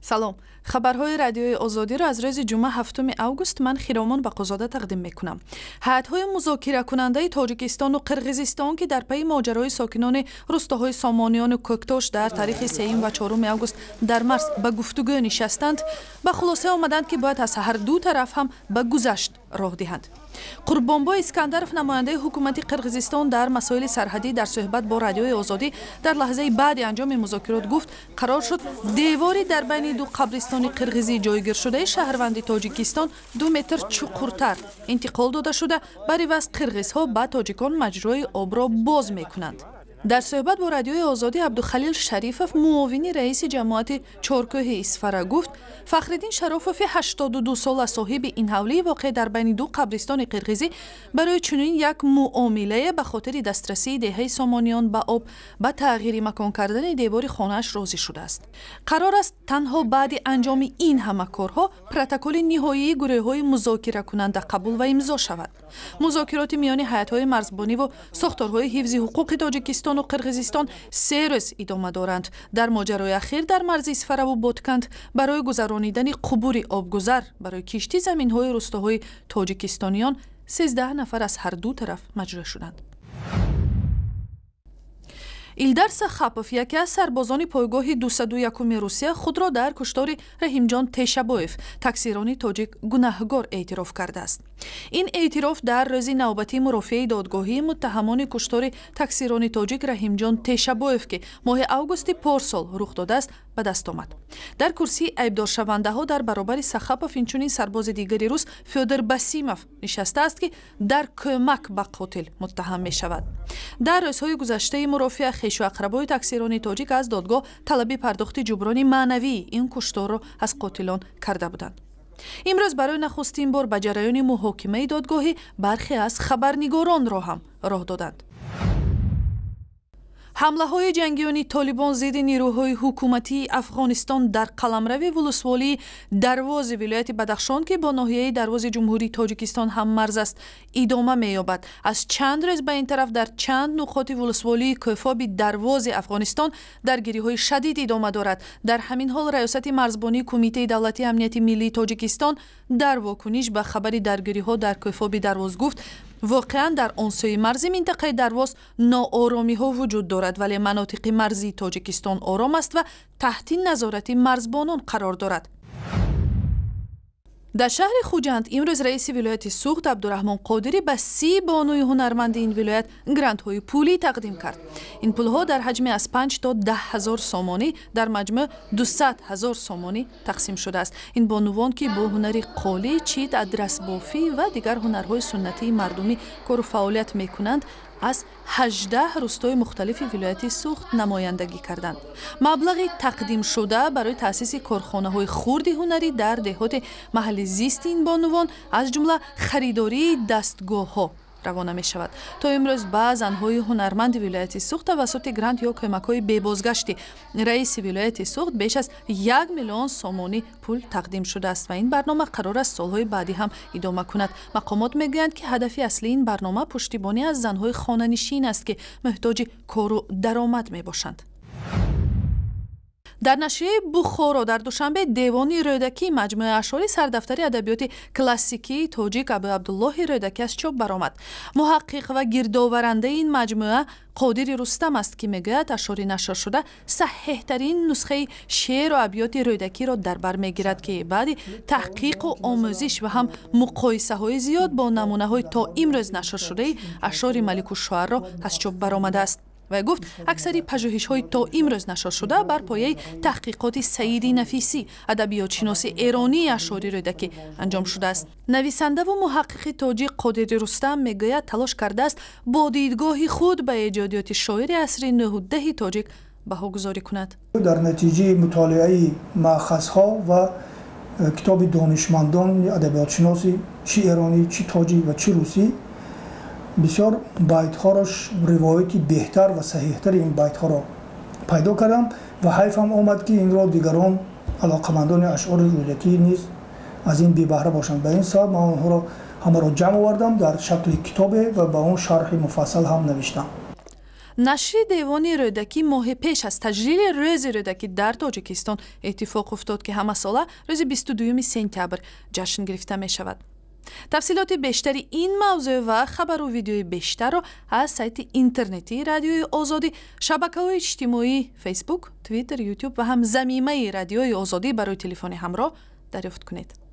سلام. خبرهای رادیوی آزادی را از روز جمعه 7 اوگوست من خیرامان بقازاده تقدیم میکنم. هیئت‌های مذاکره کننده تاجیکستان و قرقیزستان که در پی ماجرای ساکنان روستاهای سامانیان و کوکتوش در تاریخ 3 و 4 اوگوست در مرز به گفتگو نشستند، به خلاصه آمدند که باید از هر دو طرف هم به گذشت راه دهند. قورбонбой اسکندرов نماینده حکومت قرقیزستان در مسائل سرحدی در صحبت با رادیوی آزادی در لحظه بعد انجام مذاکرات گفت قرار شد دیواری در بین دو قبرستان قرقیزی جایگیر شده شهروند تاجیکستان 2 متر چوقورتر انتقال داده شده بر عوض قرقیزها به تاجیکان مجرای آب را باز میکنند. در صحبت با رادیوی آزادی عبدالخلیل شریفов معاون رئیس جماعت چهارکوه исфара گفت فخرالدین شرافов 82 ساله صاحب این حوله واقع در بین دو قبرستان قرقیزی برای چنین یک معامله به خاطر دسترسی دهه سامانیان به آب به تغییر مکان کردن دیوار خانه‌اش راضی شده است. قرار است تنها بعد انجام این همه کارها پروتکل نهایی گروه‌های مذاکره کننده قبول و امضا شود. مذاکرات میان هیئت‌های مرزبانی و ساختارهای حفظ حقوق تاجیکستان و قرقیزستان 3 روز ادامه دارند. در ماجرای اخیر در مرز исфара و بادکند برای گذرانیدن قبور آبگذر برای کشتی زمین‌های روستاهای تاجیکستانیان 13 نفر از هر دو طرف مجروح شدند. ایلدار سخاپوف یکی از سربازان پایگاه 201 روسیه خود را در کشتار رحیمجان تشابویف تقصیران تاجیک گناهکار اعتراف کرده است. این اعتراف در روز نوبتی مرافعه دادگاهی متهمان کشتار تقصیران تاجیک رحیمجان تشابویف که ماه اوگوست پارسال رخ داده است به دست آمد. در کرسی عیبدار شونده ها در برابر سخاپوف اینچنین سرباز دیگری روس فیودور باسیموف نشسته است که در کمک به قاتل متهم می شود. در روزهای گذشته مرافع خویش و اقربای تقصیران تاجیک از دادگاه طلب پرداخت جبران معنوی این کشتار را از قاتلان کرده بودند. امروز برای نخستین بار به جریان محاکمه دادگاهی برخی از خبرنگاران را هم راه دادند. حمله های جنگیان طالبان ضد نیروهای حکومتی افغانستان در قلمرو ولسوالی دروازی ولایت بدخشان که با ناحیه دروازی جمهوری تاجیکستان هم مرز است ادامه می‌یابد. از چند روز به این طرف در چند نقاط ولسوالی کوفابی دروازی افغانستان درگیری‌های شدید ادامه دارد. در همین حال ریاست مرزبانی کمیته دولتی امنیت ملی تاجیکستان در واکنش به خبر درگیری‌ها در کوفابی درواز گفت واقعا در آن سوی مرزی منطقه درواز ناآرامی ها وجود دارد ولی مناطق مرزی تاجیکستان آرام است و تحت نظارت مرزبانان قرار دارد. در شهر خوجند امروز رئیس ولایت سوغد عبدالرحمن قادری به 30 بانوی هنرمند این ولایت گرانت های پولی تقدیم کرد. این پول ها در حجم از 5 تا 10 هزار سامانی در مجموع 200 هزار سامانی تقسیم شده است. این بانوان که با هنری قالی، چیت، ادرس بافی و دیگر هنرهای سنتی مردمی کار و فعالیت میکنند از 18 روستای مختلف ولایت سوغد نمایندگی کردند. مبلغ تقدیم شده برای تأسیس کارخانه‌های خرد هنری در دهات محل زیست این بانوان از جمله خریداری دستگاه‌ها روانه می شود. تا امروز به زنهای هنرمند ولایت سوغد توسط گرانت یا کمک‌های بازگشتی رئیس ولایت سوغد بیش از 1 میلیون سامانی پول تقدیم شده است و این برنامه قرار است سالهای بعدی هم ادامه کند. مقامات میگویند که هدف اصلی این برنامه پشتیبانی از زنهای خانه‌نشین است که محتاج کار و درآمد می باشند. در نشریه بخارا در دوشنبه دیوانی رودکی مجموعه اشعار سردفتر ادبیات کلاسیکی تاجیک ابو عبدالله رودکی از چاپ برآمد. محقق و گردآورنده این مجموعه قادر رستم است که میگوید اشعار نشر شده صحیح ترین نسخه شعر و ابیات رودکی را در بر میگیرد که بعد تحقیق و آموزش و هم مقایسه های زیاد با نمونه های تا امروز نشر شده اشعار ملک الشعرا را از چاپ برآمده است. و گفت اکثری پژوهش‌های تا امروز نشر شده بر پایه تحقیقات سعید نفیسی ادبیات شناس ایرانی اشعار رودکی انجام شده است. نویسنده و محقق تاجیک قادر رستم میگوید تلاش کرده است با دیدگاه خود به ایجادیات شاعر عصر 19 تاجیک بهاگذاری کند. در نتیجه مطالعه مأخذها و کتاب دانشمندان ادبیات شناسی چی ایرانی چی تاجیک و چی روسی بسیار بیت هاش روایتی بهتر و صحیحتر این بیت ها را پیدا کردم و حیف هم آمد که این را دیگران علاقمندان اشعار رودکی نیز از این بی بهره باشند. به این سبب من آنها را همه را جمع آوردم در شکل کتاب و با اون شرح مفصل هم نوشتم. нашри девони рӯдакӣ моҳи пеш аз таҷлили рӯзи рӯдакӣ дар тоҷикистон иттифоқ уфтод ки ҳамасола рӯзи 22 сентябр ҷашн гирифта мешавад. тафсилоти бештари ин мавзӯъ ва хабару видеои бештарро аз сайти интернетии радиои озодӣ, шабакаҳои иҷтимоӣ фейсбук, твиттер, ютуб ва ҳам замимаи радиои озодӣ барои телефони ҳамроҳ дарёфт кунед.